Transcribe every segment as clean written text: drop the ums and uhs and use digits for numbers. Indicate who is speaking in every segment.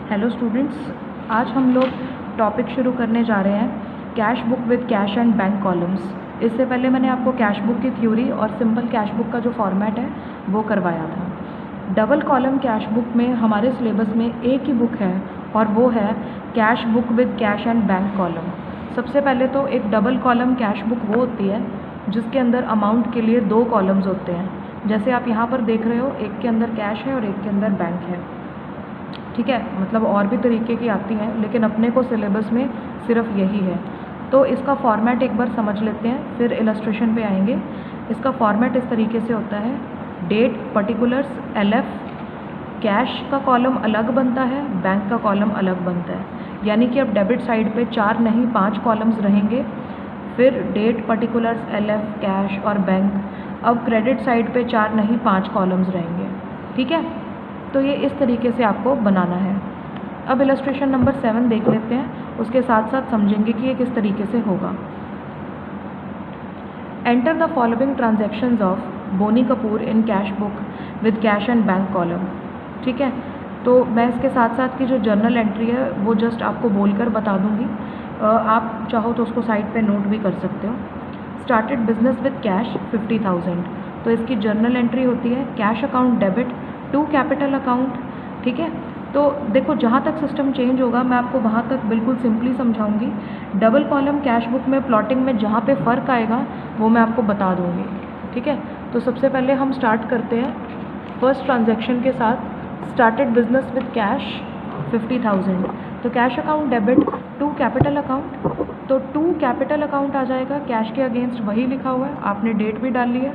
Speaker 1: Hello students, आज हम लोग टॉपिक शुरू करने जा रहे हैं cash book with cash and bank columns. इससे पहले मैंने आपको कैश बुक की थ्योरी और सिंपल कैश बुक का जो फॉर्मेट है वो करवाया था। डबल कॉलम कैश बुक में हमारे सिलेबस में एक ही बुक है और वो है cash book with cash and bank column. सबसे पहले तो एक डबल कॉलम कैश बुक वो होती है जिसके अंदर अमाउंट के लिए दो कॉलम्स होते हैं। जैसे आप यहाँ पर देख रहे हो, एक के अंदर कैश है और एक के अंदर बैंक है। ठीक है, मतलब और भी तरीके की आती हैं, लेकिन अपने को सिलेबस में सिर्फ यही है। तो इसका फॉर्मेट एक बार समझ लेते हैं, फिर इलस्ट्रेशन पे आएंगे। इसका फॉर्मेट इस तरीके से होता है, डेट, पर्टिकुलर्स, LF, कैश का कॉलम अलग बनता है, बैंक का कॉलम अलग बनता है। यानी कि अब डेबिट साइड पे 4 नहीं 5 कॉलम्स रहेंगे। फिर डेट, पर्टिकुलर्स, LF, कैश और बैंक। अब क्रेडिट साइड पे 4 नहीं 5 कॉलम्स रहेंगे। ठीक है, तो ये इस तरीके से आपको बनाना है। अब इलस्ट्रेशन नंबर 7 देख लेते हैं, उसके साथ साथ समझेंगे कि ये किस तरीके से होगा। Enter the following transactions of Boney Kapoor in cash book with cash and bank column. ठीक है, तो मैं इसके साथ साथ की जो जर्नल एंट्री है वो जस्ट आपको बोलकर बता दूंगी, आप चाहो तो उसको साइड पे नोट भी कर सकते हो। स्टार्टेड बिजनेस विद कैश 50,000, तो इसकी जर्नल एंट्री होती है cash account debit to capital account. ठीक है, तो देखो जहाँ तक सिस्टम चेंज होगा मैं आपको वहाँ तक बिल्कुल सिंपली समझाऊंगी। डबल कॉलम कैश बुक में प्लॉटिंग में जहाँ पे फ़र्क आएगा वो मैं आपको बता दूंगी। ठीक है, तो सबसे पहले हम स्टार्ट करते हैं फर्स्ट ट्रांजैक्शन के साथ। स्टार्टेड बिजनेस विद कैश 50,000, तो cash account debit to capital account, तो टू कैपिटल अकाउंट आ जाएगा। कैश के अगेंस्ट वही लिखा हुआ है, आपने डेट भी डाल ली है,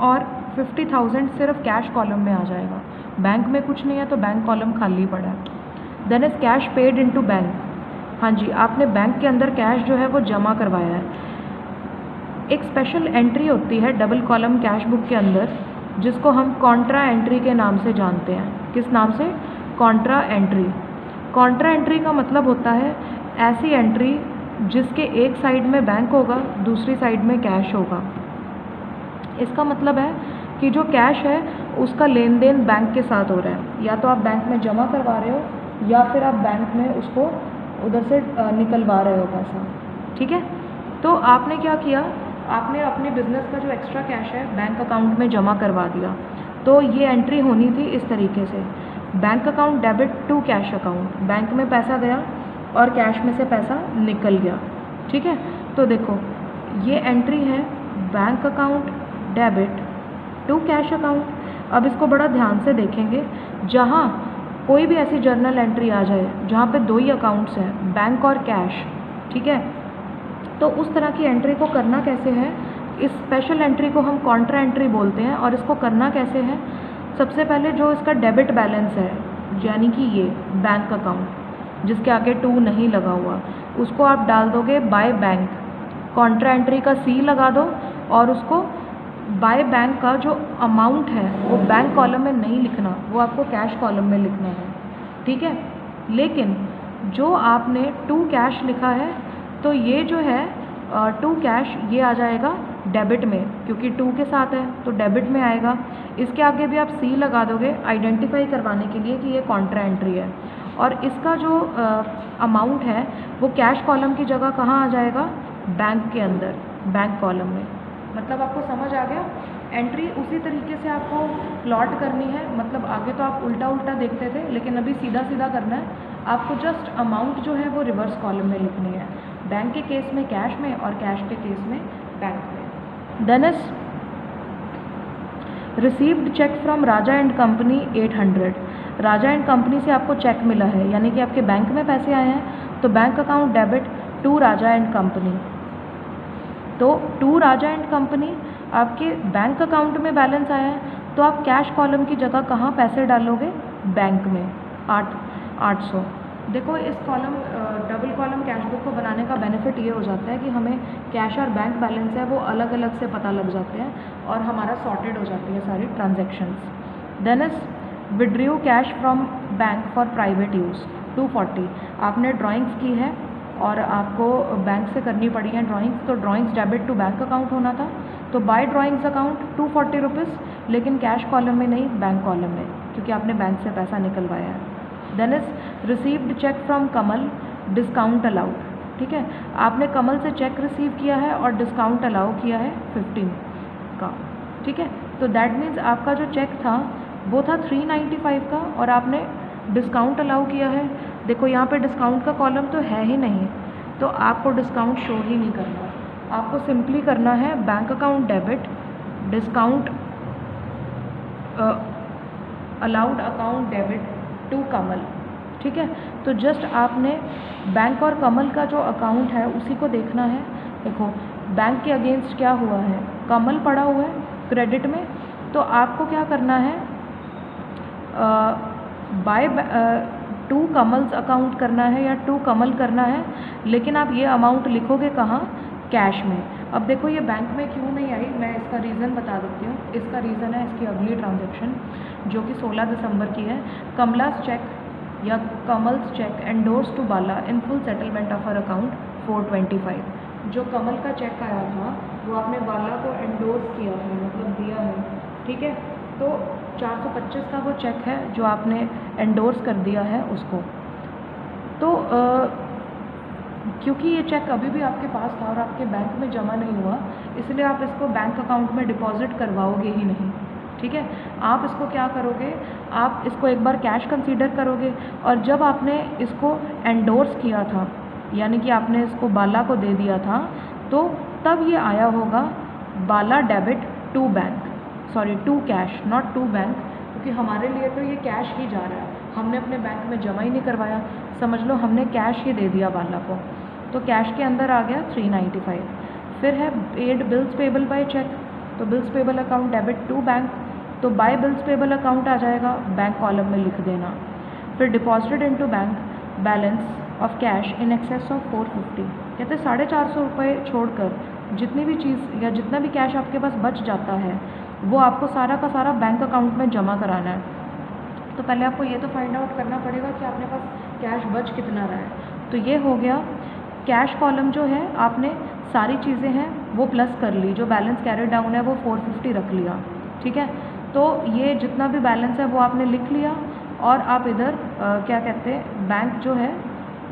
Speaker 1: और 50,000 सिर्फ कैश कॉलम में आ जाएगा। बैंक में कुछ नहीं है तो बैंक कॉलम खाली पड़ा है। Then is cash paid into bank, हाँ जी, आपने बैंक के अंदर कैश जो है वो जमा करवाया है। एक स्पेशल एंट्री होती है डबल कॉलम कैश बुक के अंदर जिसको हम कॉन्ट्रा एंट्री के नाम से जानते हैं। किस नाम से? Contra entry. कॉन्ट्रा एंट्री का मतलब होता है ऐसी एंट्री जिसके एक साइड में बैंक होगा, दूसरी साइड में कैश होगा। इसका मतलब है कि जो कैश है उसका लेन देन बैंक के साथ हो रहा है, या तो आप बैंक में जमा करवा रहे हो या फिर आप बैंक में उसको उधर से निकलवा रहे हो पैसा। ठीक है, तो आपने क्या किया, आपने अपने बिजनेस का जो एक्स्ट्रा कैश है बैंक अकाउंट में जमा करवा दिया। तो ये एंट्री होनी थी इस तरीके से, bank account debit to cash account, bank में पैसा गया और कैश में से पैसा निकल गया। ठीक है, तो देखो ये एंट्री है bank account debit to cash account. अब इसको बड़ा ध्यान से देखेंगे, जहाँ कोई भी ऐसी जर्नल एंट्री आ जाए जहाँ पे दो ही अकाउंट्स हैं, बैंक और कैश, ठीक है, तो उस तरह की एंट्री को करना कैसे है, इस स्पेशल एंट्री को हम कॉन्ट्रा एंट्री बोलते हैं। और इसको करना कैसे है, सबसे पहले जो इसका डेबिट बैलेंस है, यानी कि ये बैंक अकाउंट जिसके आगे टू नहीं लगा हुआ, उसको आप डाल दोगे बाय बैंक। कॉन्ट्रा एंट्री का C लगा दो और उसको बाय बैंक का जो अमाउंट है वो बैंक कॉलम में नहीं लिखना, वो आपको कैश कॉलम में लिखना है। ठीक है, लेकिन जो आपने टू कैश लिखा है तो ये जो है टू कैश ये आ जाएगा डेबिट में, क्योंकि टू के साथ है तो डेबिट में आएगा। इसके आगे भी आप C लगा दोगे आइडेंटिफाई करवाने के लिए कि ये कॉन्ट्रा एंट्री है। और इसका जो अमाउंट है वो कैश कॉलम की जगह कहाँ आ जाएगा, बैंक के अंदर, बैंक कॉलम में। मतलब आपको समझ आ गया, एंट्री उसी तरीके से आपको प्लॉट करनी है। मतलब आगे तो आप उल्टा उल्टा देखते थे, लेकिन अभी सीधा सीधा करना है आपको। जस्ट अमाउंट जो है वो रिवर्स कॉलम में लिखनी है, बैंक के केस में कैश में और कैश के केस में बैंक में। Then is received cheque from Raja and company 800, Raja and company से आपको चेक मिला है, यानी कि आपके बैंक में पैसे आए हैं, तो bank account debit to Raja and company. तो टू राजा एंड कंपनी, आपके बैंक अकाउंट में बैलेंस आया है तो आप कैश कॉलम की जगह कहाँ पैसे डालोगे, बैंक में 800। देखो इस column double column cash book को बनाने का बेनिफिट ये हो जाता है कि हमें कैश और बैंक बैलेंस है वो अलग अलग से पता लग जाते हैं और हमारा सॉर्टेड हो जाती है सारी transactions. Then is withdraw cash from bank for private use 240, आपने ड्राइंग्स की है और आपको बैंक से करनी पड़ी है ड्राइंग्स, तो drawings debit to bank account होना था, तो बाय ड्राइंग्स अकाउंट 240 रुपीज़, लेकिन कैश कॉलम में नहीं बैंक कॉलम में, क्योंकि आपने बैंक से पैसा निकलवाया है। Then is received cheque from Kamal, discount allowed, ठीक है। आपने कमल से चेक रिसीव किया है और डिस्काउंट अलाउ किया है 15 का, ठीक है। तो दैट मीन्स आपका जो चेक था वो था 395 का और आपने डिस्काउंट अलाउ किया है। देखो यहाँ पे डिस्काउंट का कॉलम तो है ही नहीं, तो आपको डिस्काउंट शो ही नहीं करना। आपको सिंपली करना है bank account debit, discount allowed account debit to Kamal, ठीक है। तो जस्ट आपने बैंक और कमल का जो अकाउंट है उसी को देखना है। देखो बैंक के अगेंस्ट क्या हुआ है, कमल पड़ा हुआ है क्रेडिट में, तो आपको क्या करना है, बाय टू कमल्स अकाउंट करना है या टू कमल करना है, लेकिन आप ये अमाउंट लिखोगे कहाँ, कैश में। अब देखो ये बैंक में क्यों नहीं आई, मैं इसका रीज़न बता देती हूँ। इसका रीज़न है इसकी अगली ट्रांजैक्शन जो कि 16 दिसंबर की है। कमलास चेक या Kamal's cheque endorse to Bala in full settlement of her account 425। जो कमल का चेक आया था वो आपने बाला को एंडोर्स किया है, मतलब दिया है, ठीक है। तो 425 का वो चेक है जो आपने एंडोर्स कर दिया है उसको। तो क्योंकि ये चेक अभी भी आपके पास था और आपके बैंक में जमा नहीं हुआ, इसलिए आप इसको बैंक अकाउंट में डिपॉजिट करवाओगे ही नहीं, ठीक है। आप इसको क्या करोगे, आप इसको एक बार कैश कंसीडर करोगे, और जब आपने इसको एंडोर्स किया था यानी कि आपने इसको बाला को दे दिया था, तो तब ये आया होगा Bala debit to bank, sorry to cash, not to bank, क्योंकि हमारे लिए तो ये कैश ही जा रहा है, हमने अपने बैंक में जमा ही नहीं करवाया, समझ लो हमने कैश ही दे दिया बाला को। तो कैश के अंदर आ गया 395। फिर है paid bills payable by cheque, तो bills payable account debit to bank, तो बाय बिल्स पेबल अकाउंट आ जाएगा, बैंक कॉलम में लिख देना। फिर deposited into bank balance of cash in excess of 450, कहते हैं 450 रुपये छोड़कर जितनी भी चीज़ या जितना भी कैश आपके पास बच जाता है वो आपको सारा का सारा बैंक अकाउंट में जमा कराना है। तो पहले आपको ये तो फाइंड आउट करना पड़ेगा कि आपके पास कैश बच कितना रहा है। तो ये हो गया कैश कॉलम जो है, आपने सारी चीज़ें हैं वो प्लस कर ली, जो बैलेंस कैरी डाउन है वो 450 रख लिया, ठीक है। तो ये जितना भी बैलेंस है वो आपने लिख लिया और आप इधर क्या कहते हैं बैंक जो है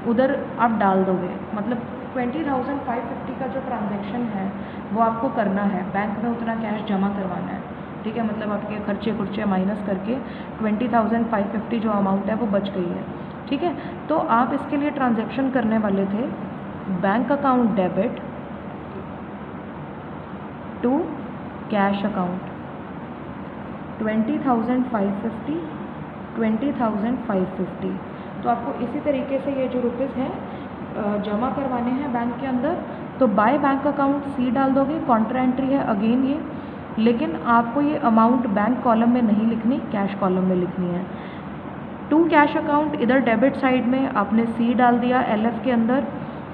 Speaker 1: उधर आप डाल दोगे, मतलब 20,550 का जो ट्रांजैक्शन है वो आपको करना है, बैंक में उतना कैश जमा करवाना है, ठीक है। मतलब आपके खर्चे खुर्चे माइनस करके 20,550 जो अमाउंट है वो बच गई है, ठीक है। तो आप इसके लिए ट्रांजैक्शन करने वाले थे bank account debit to cash account 20,550, 20,550। तो आपको इसी तरीके से ये जो रुपीज़ हैं जमा करवाने हैं बैंक के अंदर। तो बाय बैंक अकाउंट सी डाल दोगे, कॉन्ट्रा एंट्री है अगेन ये, लेकिन आपको ये अमाउंट बैंक कॉलम में नहीं लिखनी, कैश कॉलम में लिखनी है। टू कैश अकाउंट इधर डेबिट साइड में आपने सी डाल दिया एलएफ के अंदर,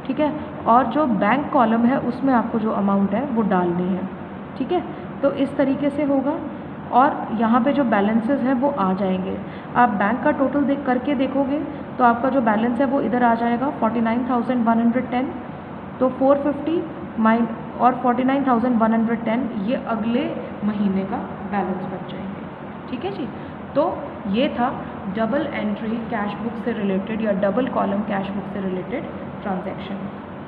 Speaker 1: ठीक है। और जो बैंक कॉलम है उसमें आपको जो अमाउंट है वो डालनी है, ठीक है। तो इस तरीके से होगा और यहाँ पे जो बैलेंसेस हैं वो आ जाएंगे। आप बैंक का टोटल करके देखोगे तो आपका जो बैलेंस है वो इधर आ जाएगा 49,110। तो 450 और 49,110 ये अगले महीने का बैलेंस बच जाएंगे, ठीक है जी। तो ये था डबल एंट्री कैश बुक से रिलेटेड या डबल कॉलम कैश बुक से रिलेटेड ट्रांजैक्शन,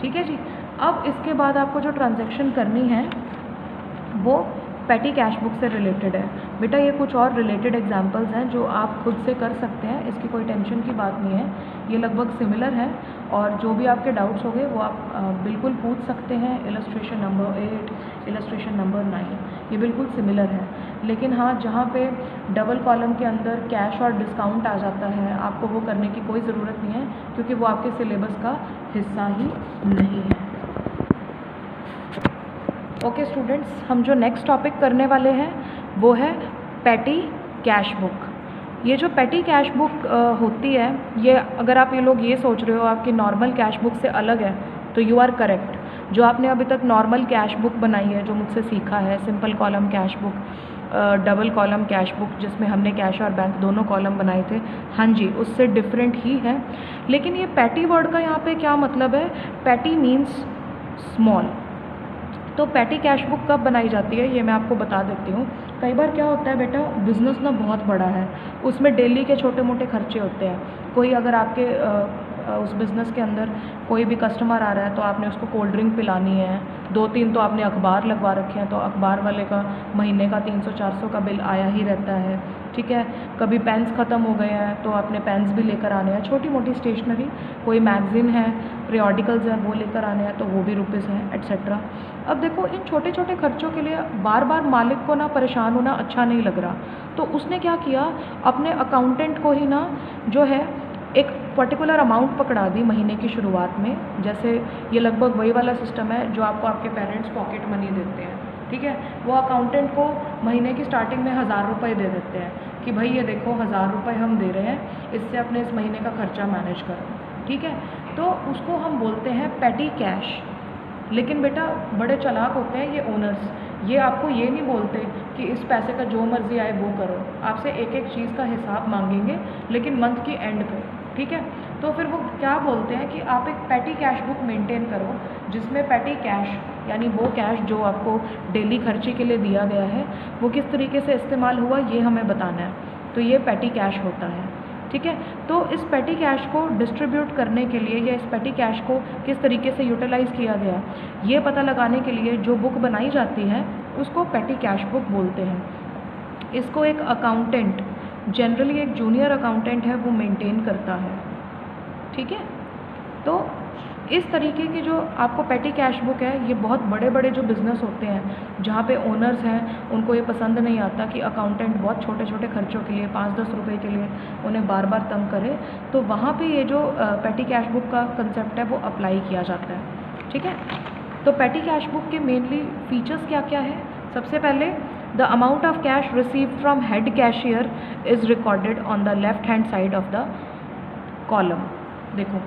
Speaker 1: ठीक है जी। अब इसके बाद आपको जो ट्रांजैक्शन करनी है वो पेटी कैश बुक से रिलेटेड है। बेटा ये कुछ और रिलेटेड एग्जांपल्स हैं जो आप खुद से कर सकते हैं, इसकी कोई टेंशन की बात नहीं है, ये लगभग सिमिलर है और जो भी आपके डाउट्स होंगे वो आप बिल्कुल पूछ सकते हैं। इलस्ट्रेशन नंबर 8, इलस्ट्रेशन नंबर 9 ये बिल्कुल सिमिलर है, लेकिन हाँ जहाँ पे डबल कॉलम के अंदर कैश और डिस्काउंट आ जाता है आपको वो करने की कोई ज़रूरत नहीं है, क्योंकि वो आपके सिलेबस का हिस्सा ही नहीं है। ओके स्टूडेंट्स, हम जो नेक्स्ट टॉपिक करने वाले हैं वो है पेटी कैश बुक। ये जो पेटी कैश बुक होती है, ये अगर आप ये लोग ये सोच रहे हो आपकी नॉर्मल कैश बुक से अलग है तो यू आर करेक्ट। जो आपने अभी तक नॉर्मल कैश बुक बनाई है, जो मुझसे सीखा है, simple column cash book, double column cash book जिसमें हमने कैश और बैंक दोनों कॉलम बनाए थे, हाँ जी उससे डिफरेंट ही है। लेकिन ये पेटी वर्ड का यहाँ पे क्या मतलब है, पेटी मीन्स स्मॉल, तो पैटी कैश बुक कब बनाई जाती है ये मैं आपको बता देती हूँ। कई बार क्या होता है बेटा, बिज़नेस ना बहुत बड़ा है, उसमें डेली के छोटे मोटे खर्चे होते हैं। कोई अगर आपके उस बिज़नेस के अंदर कोई भी कस्टमर आ रहा है तो आपने उसको कोल्ड ड्रिंक पिलानी है, 2-3 तो आपने अखबार लगवा रखे हैं, तो अखबार वाले का महीने का 300-400 का बिल आया ही रहता है, ठीक है। कभी पेन्स ख़त्म हो गए हैं तो आपने पेन्स भी लेकर आने हैं, छोटी मोटी स्टेशनरी, कोई मैगज़ीन है, पीरियोडिकल्स हैं वो लेकर आने हैं तो वो भी रुपीज़ हैं, एट्सेट्रा। अब देखो इन छोटे छोटे खर्चों के लिए बार बार मालिक को ना परेशान होना अच्छा नहीं लग रहा, तो उसने क्या किया, अपने अकाउंटेंट को ही ना जो है एक पर्टिकुलर अमाउंट पकड़ा दी महीने की शुरुआत में। जैसे ये लगभग वही वाला सिस्टम है जो आपको आपके पेरेंट्स पॉकेट मनी देते हैं, ठीक है। वो अकाउंटेंट को महीने की स्टार्टिंग में 1000 रुपये दे देते हैं कि भाई ये देखो 1000 रुपये हम दे रहे हैं, इससे अपने इस महीने का खर्चा मैनेज करो, ठीक है। तो उसको हम बोलते हैं पेटी कैश। लेकिन बेटा बड़े चालाक होते हैं ये ओनर्स, ये आपको ये नहीं बोलते कि इस पैसे का जो मर्ज़ी आए वो करो, आपसे एक एक चीज़ का हिसाब मांगेंगे लेकिन मंथ की एंड पे, ठीक है। तो फिर वो क्या बोलते हैं कि आप एक पेटी कैश बुक मेंटेन करो, जिसमें पेटी कैश यानी वो कैश जो आपको डेली खर्चे के लिए दिया गया है वो किस तरीके से इस्तेमाल हुआ ये हमें बताना है, तो ये पेटी कैश होता है, ठीक है। तो इस पेटी कैश को डिस्ट्रीब्यूट करने के लिए या इस पेटी कैश को किस तरीके से यूटिलाइज़ किया गया ये पता लगाने के लिए जो बुक बनाई जाती है उसको पेटी कैश बुक बोलते हैं। इसको एक अकाउंटेंट, जनरली एक जूनियर अकाउंटेंट है वो मेंटेन करता है, ठीक है। तो इस तरीके की जो आपको पेटी कैश बुक है ये बहुत बड़े बड़े जो बिज़नेस होते हैं जहाँ पे ओनर्स हैं उनको ये पसंद नहीं आता कि अकाउंटेंट बहुत छोटे छोटे खर्चों के लिए 5-10 रुपए के लिए उन्हें बार बार तंग करे, तो वहाँ पे ये जो पेटी कैश बुक का कंसेप्ट है वो अप्लाई किया जाता है, ठीक है। तो पेटी कैश बुक के मेनली फीचर्स क्या क्या है। सबसे पहले the amount of cash received from head cashier is recorded on the left hand side of the column. देखो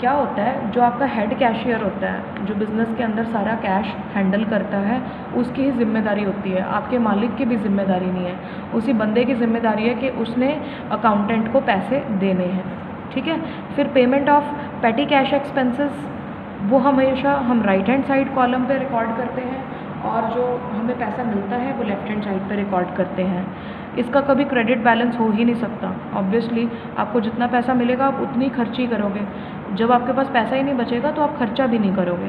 Speaker 1: क्या होता है, जो आपका हेड कैशियर होता है जो बिज़नेस के अंदर सारा कैश हैंडल करता है उसकी ही जिम्मेदारी होती है, आपके मालिक की भी जिम्मेदारी नहीं है, उसी बंदे की जिम्मेदारी है कि उसने अकाउंटेंट को पैसे देने हैं, ठीक है। फिर payment of petty cash expenses वो हमेशा हम राइट हैंड साइड कॉलम पे रिकॉर्ड करते हैं और जो हमें पैसा मिलता है वो लेफ़्ट हैंड साइड पे रिकॉर्ड करते हैं। इसका कभी क्रेडिट बैलेंस हो ही नहीं सकता, ऑब्वियसली आपको जितना पैसा मिलेगा आप उतनी खर्च ही करोगे, जब आपके पास पैसा ही नहीं बचेगा तो आप खर्चा भी नहीं करोगे।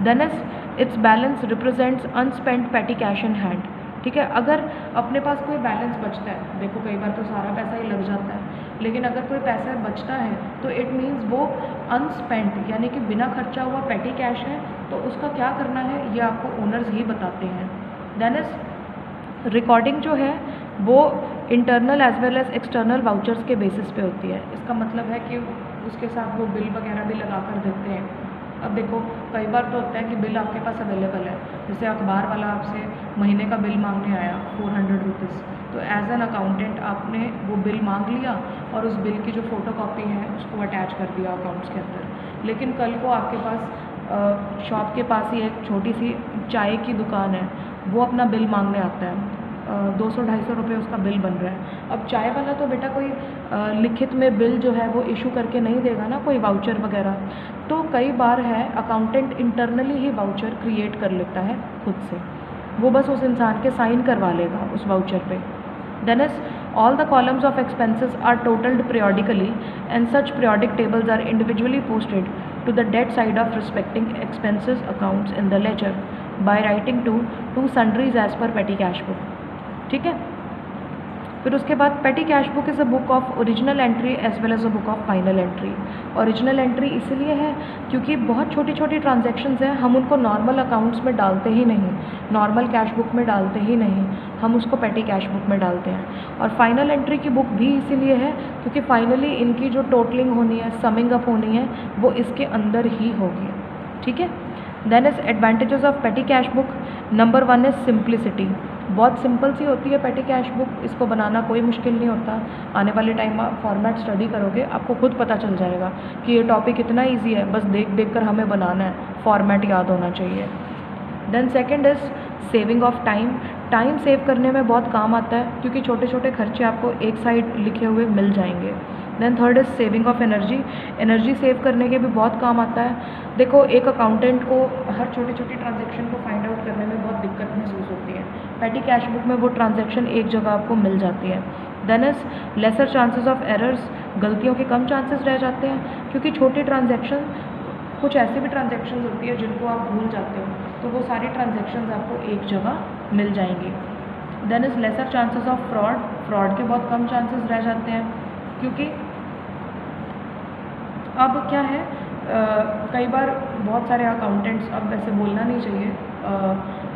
Speaker 1: Then its balance represents unspent petty cash in hand, ठीक है। अगर अपने पास कोई बैलेंस बचता है, देखो कई बार तो सारा पैसा ही लग जाता है, लेकिन अगर कोई पैसा बचता है तो इट मीन्स वो अनस्पेंट यानी कि बिना खर्चा हुआ पेटी कैश है, तो उसका क्या करना है ये आपको ओनर्स ही बताते हैं। देन रिकॉर्डिंग जो है वो internal as well as external vouchers के बेसिस पे होती है। इसका मतलब है कि उसके साथ वो बिल वगैरह भी लगा कर देते हैं। अब देखो कई बार तो होता है कि बिल आपके पास अवेलेबल है, जैसे अखबार वाला आपसे महीने का बिल मांगने आया 400 रुपीज़, तो एज एन अकाउंटेंट आपने वो बिल मांग लिया और उस बिल की जो फ़ोटोकॉपी है उसको अटैच कर दिया अकाउंट्स के अंदर। लेकिन कल को आपके पास शॉप के पास ही एक छोटी सी चाय की दुकान है, वो अपना बिल मांगने आता है, 200-250 रुपये उसका बिल बन रहा है। अब चाय वाला तो बेटा कोई लिखित में बिल जो है वो इशू करके नहीं देगा ना, कोई वाउचर वगैरह, तो कई बार है अकाउंटेंट इंटरनली ही वाउचर क्रिएट कर लेता है खुद से, वो बस उस इंसान के साइन करवा लेगा उस वाउचर पे। Then all the columns of expenses are totaled periodically and such periodic tables are individually posted to the debt side of respecting expenses accounts in the ledger by writing to sundries as per petty cash book, ठीक है। फिर उसके बाद petty cash book is a book of original entry as well as a book of final entry. Original entry इसलिए है क्योंकि बहुत छोटी छोटी ट्रांजैक्शंस हैं, हम उनको नॉर्मल अकाउंट्स में डालते ही नहीं, नॉर्मल कैश बुक में डालते ही नहीं, हम उसको पेटी कैश बुक में डालते हैं। और फाइनल एंट्री की बुक भी इसीलिए है क्योंकि फाइनली इनकी जो टोटलिंग होनी है, समिंग अप होनी है, वो इसके अंदर ही होगी, ठीक है। Then is advantages of petty cash book. Number 1 is simplicity, बहुत सिंपल सी होती है पेटी कैश बुक, इसको बनाना कोई मुश्किल नहीं होता। आने वाले टाइम आप फॉर्मेट स्टडी करोगे आपको खुद पता चल जाएगा कि ये टॉपिक इतना इजी है, बस देख देख कर हमें बनाना है, फॉर्मेट याद होना चाहिए। Then second is saving of time, time save करने में बहुत काम आता है क्योंकि छोटे छोटे खर्चे आपको एक साइड लिखे हुए मिल जाएंगे। Then third is saving of energy. Energy save करने के भी बहुत काम आता है। देखो, एक अकाउंटेंट को हर छोटी छोटी ट्रांजैक्शन को फाइंड आउट करने में बहुत दिक्कत महसूस होती है। पेटी कैश बुक में वो ट्रांजैक्शन एक जगह आपको मिल जाती है। Then is lesser chances of errors. गलतियों के कम चांसेस रह जाते हैं, क्योंकि छोटी ट्रांजैक्शन, कुछ ऐसी भी ट्रांजैक्शन होती है जिनको आप भूल जाते हो, तो वो सारी ट्रांजैक्शन आपको एक जगह मिल जाएंगी। Then is lesser chances of fraud. Fraud के बहुत कम चांसेस रह जाते हैं, क्योंकि अब क्या है, कई बार बहुत सारे अकाउंटेंट्स, अब वैसे बोलना नहीं चाहिए,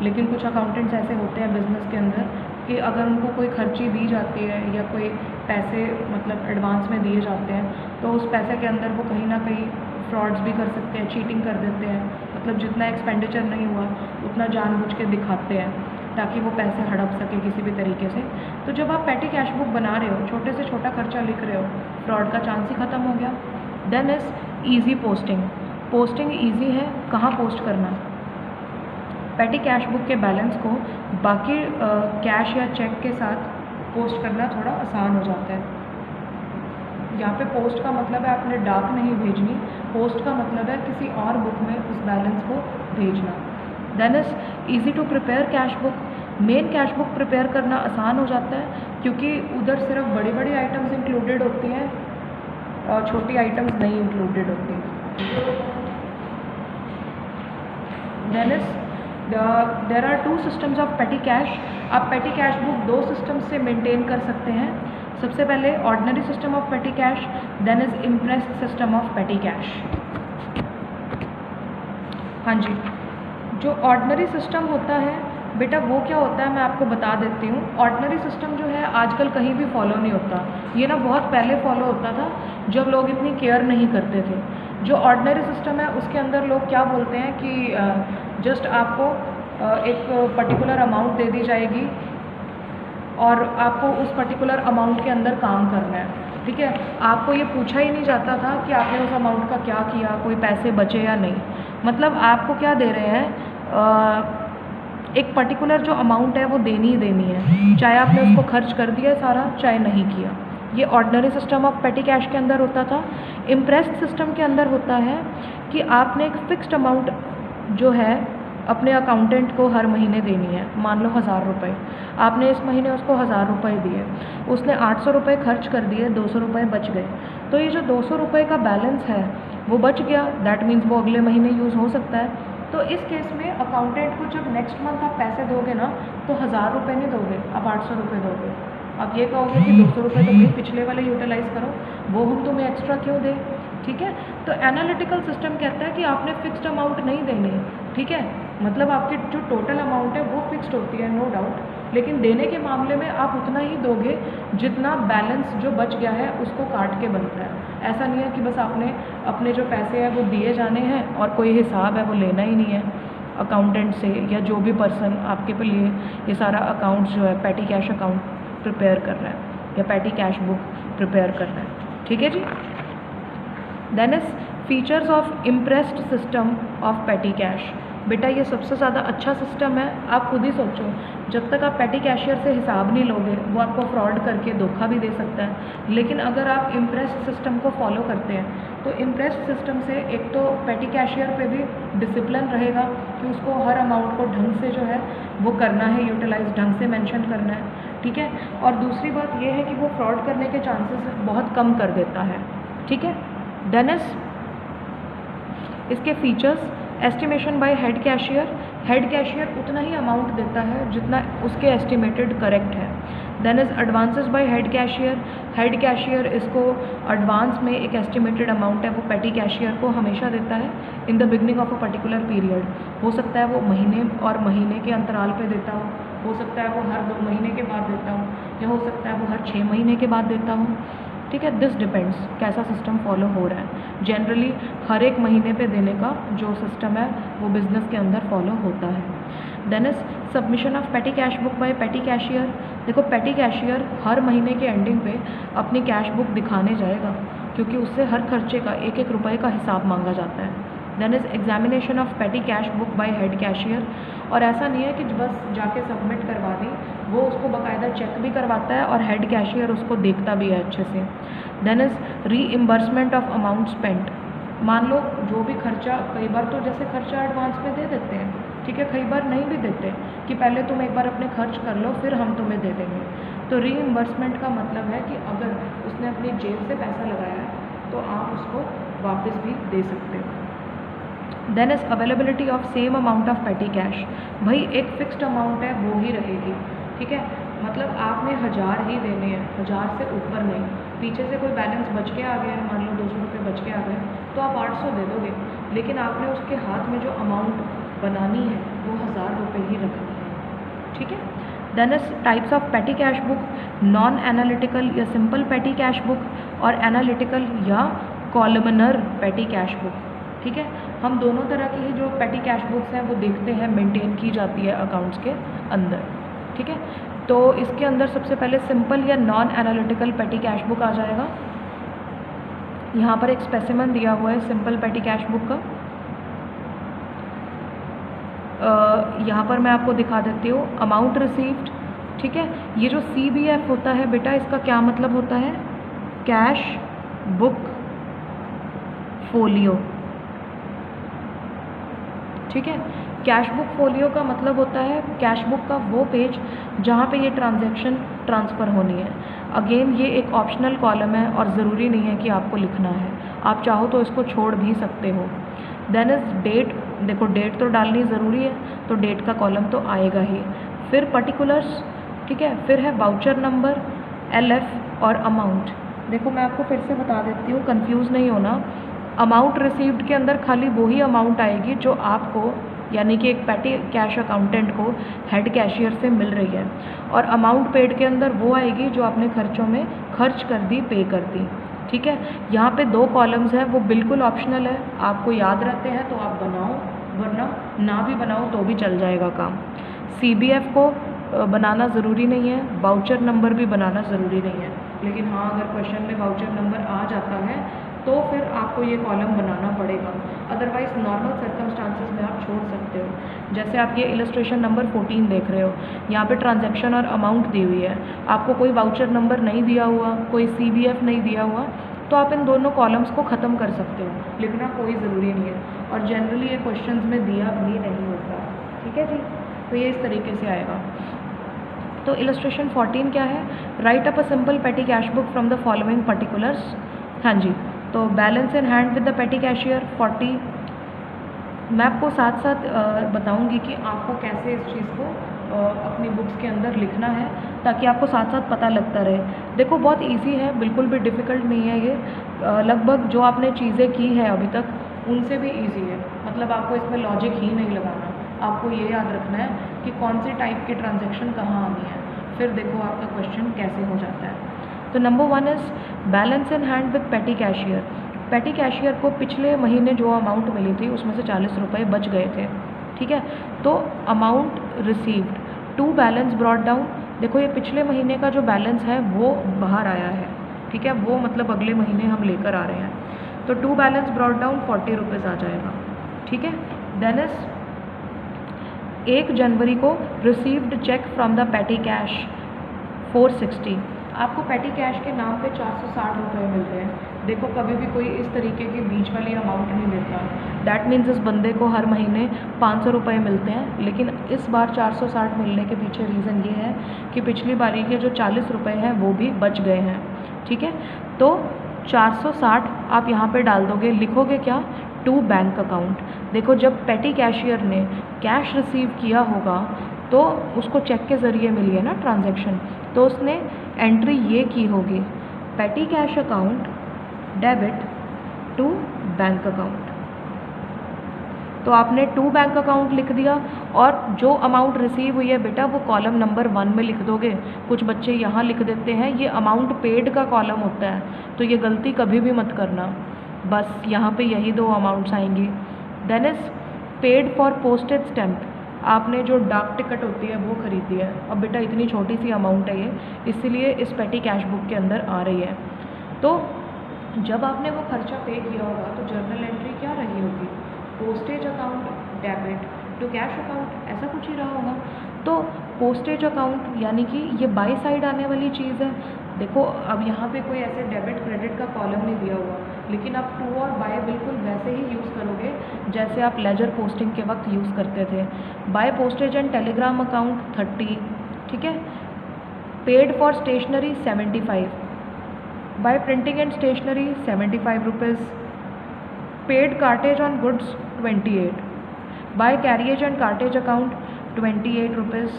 Speaker 1: लेकिन कुछ अकाउंटेंट्स ऐसे होते हैं बिज़नेस के अंदर कि अगर उनको कोई खर्ची दी जाती है या कोई पैसे मतलब एडवांस में दिए जाते हैं, तो उस पैसे के अंदर वो कहीं ना कहीं फ्रॉड्स भी कर सकते हैं, चीटिंग कर देते हैं। मतलब जितना एक्सपेंडिचर नहीं हुआ उतना जानबूझ के दिखाते हैं ताकि वो पैसे हड़प सके किसी भी तरीके से। तो जब आप पेटी कैश बुक बना रहे हो, छोटे से छोटा खर्चा लिख रहे हो, फ्रॉड का चांस ही ख़त्म हो गया। Then is easy posting. Posting easy है। कहाँ पोस्ट करना? पेटी कैश बुक के बैलेंस को बाकी कैश या चेक के साथ पोस्ट करना थोड़ा आसान हो जाता है। यहाँ पे पोस्ट का मतलब है आपने डाक नहीं भेजनी, पोस्ट का मतलब है किसी और बुक में उस बैलेंस को भेजना। Then is easy to prepare cash book. Main cash book prepare करना आसान हो जाता है, क्योंकि उधर सिर्फ बड़ी बड़ी आइटम्स इंक्लूडेड होती हैं और छोटी आइटम्स नहीं इंक्लूडेड होती। Then is there are 2 systems of petty cash. आप पेटी कैश बुक 2 सिस्टम्स से मेंटेन कर सकते हैं। सबसे पहले ordinary system of petty cash, then is imprest system of petty cash. हाँ जी, जो ऑर्डिनरी सिस्टम होता है बेटा, वो क्या होता है मैं आपको बता देती हूँ। ऑर्डिनरी सिस्टम जो है आजकल कहीं भी फॉलो नहीं होता। ये ना बहुत पहले फॉलो होता था जब लोग इतनी केयर नहीं करते थे। जो ऑर्डिनरी सिस्टम है उसके अंदर लोग क्या बोलते हैं कि जस्ट आपको एक पर्टिकुलर अमाउंट दे दी जाएगी और आपको उस पर्टिकुलर अमाउंट के अंदर काम करना है, ठीक है। आपको ये पूछा ही नहीं जाता था कि आपने उस अमाउंट का क्या किया, कोई पैसे बचे या नहीं। मतलब आपको क्या दे रहे हैं, एक पर्टिकुलर जो अमाउंट है वो देनी ही देनी है, चाहे आपने उसको खर्च कर दिया सारा, चाहे नहीं किया। ये ordinary system of petty cash के अंदर होता था। इम्प्रेस्ड सिस्टम के अंदर होता है कि आपने एक फ़िक्स्ड अमाउंट जो है अपने अकाउंटेंट को हर महीने देनी है। मान लो 1000 रुपये, आपने इस महीने उसको 1000 रुपये दिए, उसने 800 रुपये खर्च कर दिए, 200 रुपये बच गए। तो ये जो 200 रुपये का बैलेंस है वो बच गया, दैट मीन्स वो अगले महीने यूज़ हो सकता है। तो इस केस में अकाउंटेंट को जब नेक्स्ट मंथ आप पैसे दोगे ना, तो 1000 रुपये नहीं दोगे, आप 800 रुपये दोगे। आप ये कहोगे कि 200 रुपये तो भाई पिछले वाले यूटिलाइज़ करो, वो हम तुम्हें एक्स्ट्रा क्यों दें, ठीक है। तो एनालिटिकल सिस्टम कहता है कि आपने फिक्स्ड अमाउंट नहीं देनी, ठीक है। मतलब आपकी जो टोटल अमाउंट है वो फिक्स्ड होती है, नो डाउट, लेकिन देने के मामले में आप उतना ही दोगे जितना बैलेंस जो बच गया है उसको काट के बनता है। ऐसा नहीं है कि बस आपने अपने जो पैसे हैं वो दिए जाने हैं और कोई हिसाब है वो लेना ही नहीं है अकाउंटेंट से, या जो भी पर्सन आपके पे लिए ये सारा अकाउंट जो है पेटी कैश अकाउंट प्रिपेयर कर रहा है या पेटी कैश बुक प्रिपेयर कर रहा है, ठीक है जी। Then is features of imprest system of petty cash. बेटा ये सबसे ज़्यादा अच्छा सिस्टम है। आप खुद ही सोचो, जब तक आप पेटी कैशियर से हिसाब नहीं लोगे वो आपको फ्रॉड करके धोखा भी दे सकता है। लेकिन अगर आप इम्प्रेस्ड सिस्टम को फॉलो करते हैं तो इम्प्रेस्ड सिस्टम से एक तो पेटी कैशियर पे भी डिसिप्लिन रहेगा कि उसको हर अमाउंट को ढंग से जो है वो करना है, यूटिलाइज ढंग से मेंशन करना है, ठीक है। और दूसरी बात ये है कि वो फ्रॉड करने के चांसेस बहुत कम कर देता है, ठीक है। देन इसके features, estimation by head cashier. Head cashier उतना ही अमाउंट देता है जितना उसके एस्टिमेटेड करेक्ट है। Then is advances by head cashier. Head cashier इसको एडवांस में एक एस्टिमेटेड अमाउंट है वो पेटी कैशियर को हमेशा देता है in the beginning of a particular period. हो सकता है वो महीने और महीने के अंतराल पे देता हो सकता है वो हर 2 महीने के बाद देता हो, या हो सकता है वो हर 6 महीने के बाद देता हो, ठीक है। दिस डिपेंड्स कैसा सिस्टम फॉलो हो रहा है। जनरली हर एक महीने पे देने का जो सिस्टम है वो बिज़नेस के अंदर फॉलो होता है। Then is submission of petty cash book by petty cashier. देखो पेटी कैशियर हर महीने के एंडिंग पे अपनी कैश बुक दिखाने जाएगा, क्योंकि उससे हर खर्चे का 1-1 रुपये का हिसाब मांगा जाता है, then is examination of petty cash book by head cashier, और ऐसा नहीं है कि बस जाके सबमिट करवा दी, वो उसको बाकायदा चेक भी करवाता है और हेड कैशियर उसको देखता भी है अच्छे से। Then is reimbursement of amount spent. मान लो जो भी खर्चा, कई बार तो जैसे खर्चा एडवांस में दे देते हैं, ठीक है, कई बार नहीं भी देते कि पहले तुम एक बार अपने खर्च कर लो फिर हम तुम्हें दे देंगे। तो रीइम्बर्समेंट का मतलब है कि अगर उसने अपनी जेब से पैसा लगाया है तो आप उसको वापस भी दे सकते हो। Then is availability of same amount of petty cash. भाई एक फिक्स्ड अमाउंट है वो ही रहेगी, ठीक है, मतलब आपने 1000 ही देने हैं, 1000 से ऊपर नहीं। पीछे से कोई बैलेंस बच के आ गया है, मान लो 200 रुपये बच के आ गए तो आप 800 दे दोगे, लेकिन आपने उसके हाथ में जो अमाउंट बनानी है वो 1000 रुपये ही रखनी है, ठीक है। Then is types of petty cash book, non analytical या सिंपल पेटी कैश बुक, और एनालिटिकल या कॉलमनर पेटी कैश बुक, ठीक है। हम दोनों तरह की ही जो पेटी कैश बुक्स हैं वो देखते हैं, मेंटेन की जाती है अकाउंट्स के अंदर, ठीक है। तो इसके अंदर सबसे पहले सिंपल या non analytical petty cash book आ जाएगा। यहाँ पर एक स्पेसिमन दिया हुआ है सिंपल पेटी कैश बुक का, यहाँ पर मैं आपको दिखा देती हूँ। अमाउंट रिसीव्ड, ठीक है, ये जो CBF होता है बेटा, इसका क्या मतलब होता है, कैश बुक फोलियो, ठीक है। कैश बुक फोलियो का मतलब होता है कैश बुक का वो पेज जहाँ पे ये ट्रांजैक्शन ट्रांसफ़र होनी है। अगेन ये एक ऑप्शनल कॉलम है और ज़रूरी नहीं है कि आपको लिखना है, आप चाहो तो इसको छोड़ भी सकते हो। देन इज़ डेट, देखो डेट तो डालनी ज़रूरी है तो डेट का कॉलम तो आएगा ही। फिर पर्टिकुलर्स, ठीक है, फिर है वाउचर नंबर, LF और अमाउंट। देखो मैं आपको फिर से बता देती हूँ, कंफ्यूज नहीं होना। अमाउंट रिसीव्ड के अंदर खाली वही अमाउंट आएगी जो आपको, यानी कि एक पेटी कैश अकाउंटेंट को हेड कैशियर से मिल रही है, और अमाउंट पेड के अंदर वो आएगी जो आपने खर्चों में खर्च कर दी, पे कर दी, ठीक है। यहाँ पे 2 कॉलम्स हैं, वो बिल्कुल ऑप्शनल है, आपको याद रहते हैं तो आप बनाओ, वरना ना भी बनाओ तो भी चल जाएगा काम। CBF को बनाना ज़रूरी नहीं है, वाउचर नंबर भी बनाना ज़रूरी नहीं है, लेकिन हाँ अगर क्वेश्चन में वाउचर नंबर आ जाता है तो फिर आपको ये कॉलम बनाना पड़ेगा, अदरवाइज़ नॉर्मल सर्कमस्टांसिस में आप छोड़ सकते हो। जैसे आप ये इलस्ट्रेशन नंबर 14 देख रहे हो, यहाँ पे ट्रांजैक्शन और अमाउंट दी हुई है, आपको कोई वाउचर नंबर नहीं दिया हुआ, कोई CBF नहीं दिया हुआ, तो आप इन दोनों कॉलम्स को ख़त्म कर सकते हो, लिखना कोई ज़रूरी नहीं है। और जनरली ये क्वेश्चंस में दिया भी नहीं होता, ठीक है जी। तो ये इस तरीके से आएगा। तो इलस्ट्रेशन 14 क्या है, right up a simple petty cash book from the following particulars. हाँ जी, तो balance in hand with the पेटी कैशियर 40। मैं आपको साथ साथ बताऊंगी कि आपको कैसे इस चीज़ को अपनी बुक्स के अंदर लिखना है, ताकि आपको साथ साथ पता लगता रहे। देखो बहुत इजी है, बिल्कुल भी डिफ़िकल्ट नहीं है ये, लगभग जो आपने चीज़ें की है अभी तक उनसे भी इजी है, मतलब आपको इसमें लॉजिक ही नहीं लगाना, आपको ये याद रखना है कि कौन सी टाइप की ट्रांजैक्शन कहाँ आनी है, फिर देखो आपका क्वेश्चन कैसे हो जाता है। तो number 1 is balance in hand with पेटी कैशियर। पेटी कैशियर को पिछले महीने जो अमाउंट मिली थी उसमें से 40 रुपये बच गए थे, ठीक है। तो amount received, to balance brought down, देखो ये पिछले महीने का जो बैलेंस है वो बाहर आया है, ठीक है, वो मतलब अगले महीने हम लेकर आ रहे हैं, तो to balance brought down 40 rupees आ जाएगा, ठीक है। देन इज 1 जनवरी को received cheque from the petty cash 460। आपको पेटी कैश के नाम पे 460 रुपये मिलते हैं। देखो कभी भी कोई इस तरीके की बीच वाली अमाउंट नहीं देता, दैट मीन्स इस बंदे को हर महीने 500 रुपये मिलते हैं, लेकिन इस बार 460 मिलने के पीछे रीज़न ये है कि पिछली बारी के जो 40 रुपये हैं वो भी बच गए हैं, ठीक है। तो 460 आप यहाँ पे डाल दोगे, लिखोगे क्या, टू बैंक अकाउंट। देखो जब पेटी कैशियर ने कैश रिसीव किया होगा तो उसको चेक के ज़रिए मिली है ना ट्रांजैक्शन, तो उसने एंट्री ये की होगी, petty cash account debit to bank account. तो आपने टू बैंक अकाउंट लिख दिया, और जो अमाउंट रिसीव हुई है बेटा वो कॉलम नंबर 1 में लिख दोगे। कुछ बच्चे यहाँ लिख देते हैं, ये अमाउंट पेड का कॉलम होता है, तो ये गलती कभी भी मत करना, बस यहाँ पे यही 2 अमाउंट्स आएंगी। Then is paid for postage stamp, आपने जो डाक टिकट होती है वो खरीदी है। अब बेटा इतनी छोटी सी अमाउंट है ये, इसीलिए इस पेटी कैश बुक के अंदर आ रही है। तो जब आपने वो खर्चा पे किया होगा तो जर्नल एंट्री क्या रही होगी, postage account debit to cash account, ऐसा कुछ ही रहा होगा। तो पोस्टेज अकाउंट यानी कि ये बाई साइड आने वाली चीज़ है। देखो अब यहाँ पे कोई ऐसे डेबिट क्रेडिट का कॉलम नहीं दिया हुआ, लेकिन आप टू और बाय बिल्कुल वैसे ही यूज़ करोगे जैसे आप लेजर पोस्टिंग के वक्त यूज़ करते थे। By postage and telegram account 30, ठीक है। Paid for stationery 75, by printing and stationery 75 rupees, paid cartage on goods 28, by carriage and cartage account 28 rupees,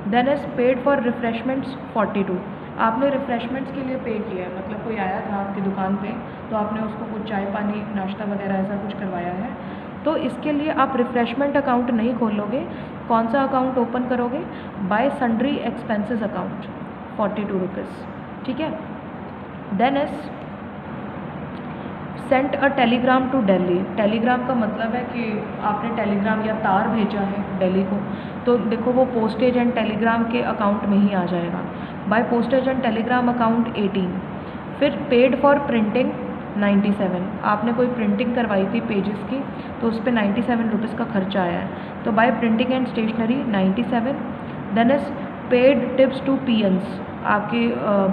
Speaker 1: then is paid for refreshments 42। आपने रिफ़्रेशमेंट्स के लिए पे किया है, मतलब कोई आया था आपकी दुकान पे तो आपने उसको कुछ चाय पानी नाश्ता वगैरह ऐसा कुछ करवाया है, तो इसके लिए आप रिफ़्रेशमेंट अकाउंट नहीं खोलोगे। कौन सा अकाउंट ओपन करोगे? By sundry expenses account 42 rupees, ठीक है। Then is sent a telegram to Delhi. Telegram का मतलब है कि आपने टेलीग्राम या तार भेजा है दिल्ली को, तो देखो वो पोस्टेज एंड टेलीग्राम के अकाउंट में ही आ जाएगा। By postage and telegram account 18। फिर पेड फॉर प्रिंटिंग 97, आपने कोई प्रिंटिंग करवाई थी पेजेस की तो उस पर 97 रुपीज़ का खर्चा आया है, तो by printing and stationery 97। Then is paid tips to peons, आपके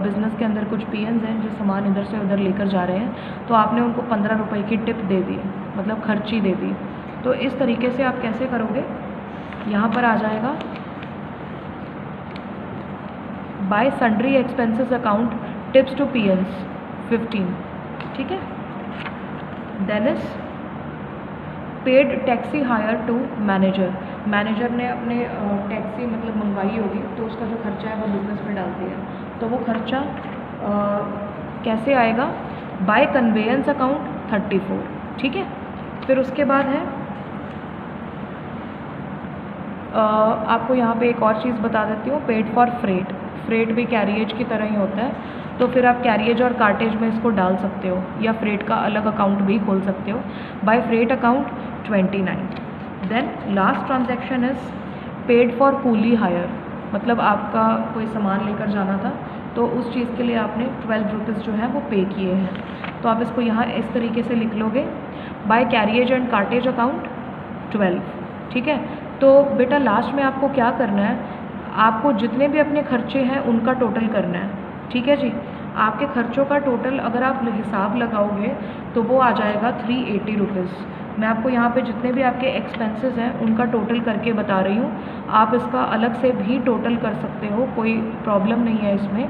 Speaker 1: बिज़नेस के अंदर कुछ पीएन्स हैं जो सामान इधर से उधर लेकर जा रहे हैं, तो आपने उनको 15 रुपये की टिप दे दी, मतलब खर्ची दे दी। तो इस तरीके से आप कैसे करोगे? यहाँ पर आ जाएगा by sundry expenses account tips to peons 15, ठीक है। Then is paid taxi hire to manager, manager ने अपने टैक्सी मतलब मंगवाई होगी तो उसका जो खर्चा है वो बिजनेस में डालती है, तो वो खर्चा कैसे आएगा? बाय कन्वेयंस अकाउंट 34, ठीक है। फिर उसके बाद है आपको यहाँ पे एक और चीज़ बता देती हूँ, पेड फॉर फ्रेट। फ्रेट भी कैरिएज की तरह ही होता है, तो फिर आप कैरिएज और कार्टेज में इसको डाल सकते हो या फ्रेट का अलग अकाउंट भी खोल सकते हो। By freight account 29। Then last transaction is paid for coolie hire, मतलब आपका कोई सामान लेकर जाना था तो उस चीज़ के लिए आपने 12 रुपीज़ जो है वो पे किए हैं, तो आप इसको यहाँ इस तरीके से लिख लोगे, by carriage and cartage account 12, ठीक है। तो बेटा लास्ट में आपको क्या करना है, आपको जितने भी अपने खर्चे हैं उनका टोटल करना है, ठीक है जी। आपके खर्चों का टोटल अगर आप हिसाब लगाओगे तो वो आ जाएगा 380 रुपीज़। मैं आपको यहाँ पे जितने भी आपके एक्सपेंसेस हैं उनका टोटल करके बता रही हूँ, आप इसका अलग से भी टोटल कर सकते हो, कोई प्रॉब्लम नहीं है इसमें।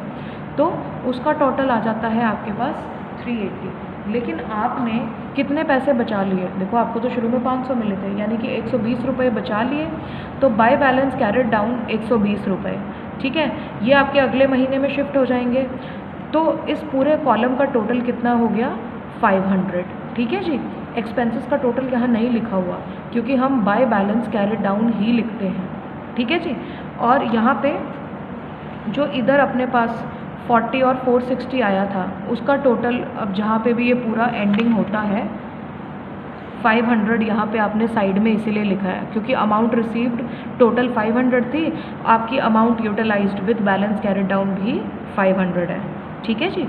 Speaker 1: तो उसका टोटल आ जाता है आपके पास 380। लेकिन आपने कितने पैसे बचा लिए? देखो आपको तो शुरू में 500 मिले थे, यानी कि 120 रुपये बचा लिए, तो बाय बैलेंस कैरिड डाउन 120 रुपये, ठीक है। ये आपके अगले महीने में शिफ्ट हो जाएंगे, तो इस पूरे कॉलम का टोटल कितना हो गया? 500, ठीक है जी। एक्सपेंसेस का टोटल यहाँ नहीं लिखा हुआ क्योंकि हम बाय बैलेंस कैरिड डाउन ही लिखते हैं, ठीक है जी। और यहाँ पे जो इधर अपने पास 40 और 460 आया था उसका टोटल, अब जहाँ पे भी ये पूरा एंडिंग होता है 500 यहाँ पे आपने साइड में इसीलिए लिखा है क्योंकि अमाउंट रिसीव्ड टोटल 500 थी, आपकी amount utilised with balance carried down भी 500 है, ठीक है जी।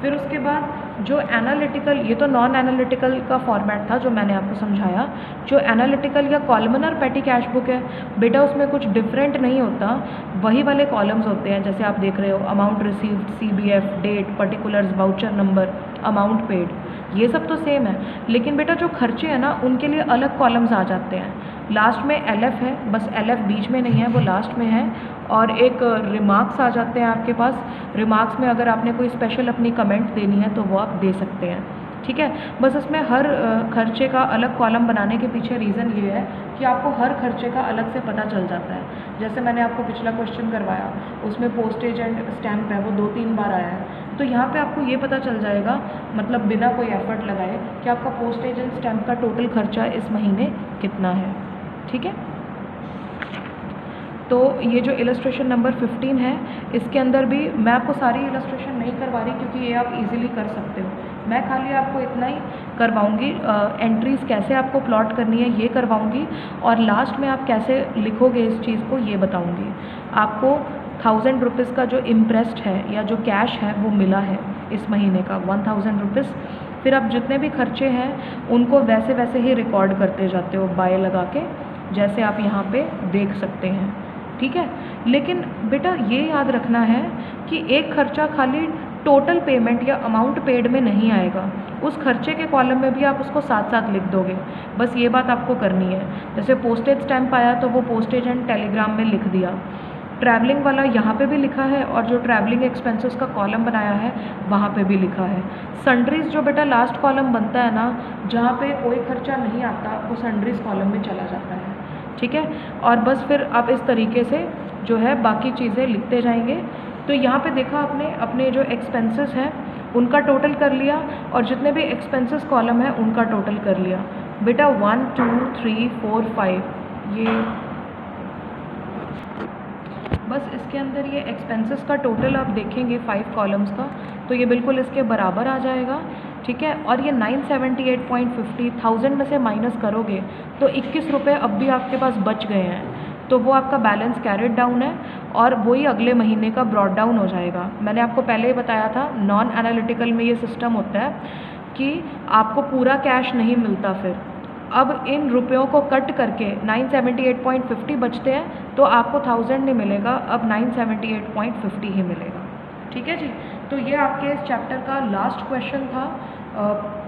Speaker 1: फिर उसके बाद जो एनालिटिकल, ये तो नॉन एनालिटिकल का फॉर्मेट था जो मैंने आपको समझाया। जो एनालिटिकल या कॉलमनर पेटी कैश बुक है बेटा, उसमें कुछ डिफरेंट नहीं होता, वही वाले कॉलम्स होते हैं जैसे आप देख रहे हो, amount received, CBF, date, particulars, voucher number, amount paid, ये सब तो सेम है। लेकिन बेटा जो खर्चे हैं ना उनके लिए अलग कॉलम्स आ जाते हैं। लास्ट में LF है, बस LF बीच में नहीं है, वो लास्ट में है। और एक रिमार्क्स आ जाते हैं आपके पास, रिमार्क्स में अगर आपने कोई स्पेशल अपनी कमेंट देनी है तो वो आप दे सकते हैं, ठीक है। बस इसमें हर खर्चे का अलग कॉलम बनाने के पीछे रीज़न ये है कि आपको हर खर्चे का अलग से पता चल जाता है। जैसे मैंने आपको पिछला क्वेश्चन करवाया उसमें पोस्टेज एंड स्टैम्प है वो 2-3 बार आया है, तो यहाँ पे आपको ये पता चल जाएगा, मतलब बिना कोई एफर्ट लगाए, कि आपका पोस्टेज एंड स्टैम्प का टोटल खर्चा इस महीने कितना है, ठीक है। तो ये जो इलस्ट्रेशन नंबर 15 है इसके अंदर भी मैं आपको सारी इलस्ट्रेशन नहीं करवा रही क्योंकि ये आप इजीली कर सकते हो, मैं खाली आपको इतना ही करवाऊंगी, एंट्रीज़ कैसे आपको प्लॉट करनी है ये करवाऊंगी, और लास्ट में आप कैसे लिखोगे इस चीज़ को ये बताऊंगी। आपको 1000 रुपीज़ का जो इम्प्रेस्ड है या जो कैश है वो मिला है इस महीने का 1000 रुपीज़। फिर आप जितने भी खर्चे हैं उनको वैसे वैसे ही रिकॉर्ड करते जाते हो बाय लगा के, जैसे आप यहाँ पे देख सकते हैं, ठीक है। लेकिन बेटा ये याद रखना है कि एक खर्चा खाली टोटल पेमेंट या अमाउंट पेड में नहीं आएगा, उस खर्चे के कॉलम में भी आप उसको साथ साथ लिख दोगे, बस ये बात आपको करनी है। जैसे पोस्टेज स्टैम्प आया तो वो पोस्टेज एंड टेलीग्राम में लिख दिया, ट्रैवलिंग वाला यहाँ पे भी लिखा है, और जो ट्रैवलिंग एक्सपेंसेस का कॉलम बनाया है वहाँ पे भी लिखा है। सन्ड्रीज जो बेटा लास्ट कॉलम बनता है ना, जहाँ पे कोई खर्चा नहीं आता, वो सन्ड्रीज कॉलम में चला जाता है, ठीक है। और बस फिर आप इस तरीके से जो है बाकी चीज़ें लिखते जाएंगे। तो यहाँ पे देखा आपने अपने जो एक्सपेंसेस हैं उनका टोटल कर लिया, और जितने भी एक्सपेंसेस कॉलम है उनका टोटल कर लिया। बेटा 1 2 3 4 5 ये बस इसके अंदर ये एक्सपेंसेस का टोटल आप देखेंगे 5 कॉलम्स का, तो ये बिल्कुल इसके बराबर आ जाएगा, ठीक है। और ये 978.50 1000 में से माइनस करोगे तो 21 रुपये अब भी आपके पास बच गए हैं, तो वो आपका बैलेंस कैरिड डाउन है, और वही अगले महीने का ब्रॉड डाउन हो जाएगा। मैंने आपको पहले ही बताया था नॉन एनालिटिकल में ये सिस्टम होता है कि आपको पूरा कैश नहीं मिलता, फिर अब इन रुपयों को कट करके 978.50 बचते हैं, तो आपको 1000 नहीं मिलेगा, अब 978.50 ही मिलेगा, ठीक है जी। तो ये आपके इस चैप्टर का लास्ट क्वेश्चन था,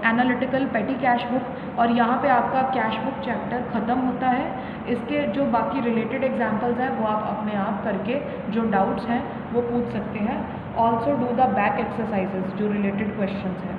Speaker 1: एनालिटिकल पेटी कैश बुक, और यहाँ पे आपका कैश बुक चैप्टर ख़त्म होता है। इसके जो बाकी रिलेटेड एग्जांपल्स हैं वो आप अपने आप करके जो डाउट्स हैं वो पूछ सकते हैं। Also do the back exercises जो रिलेटेड क्वेश्चंस हैं।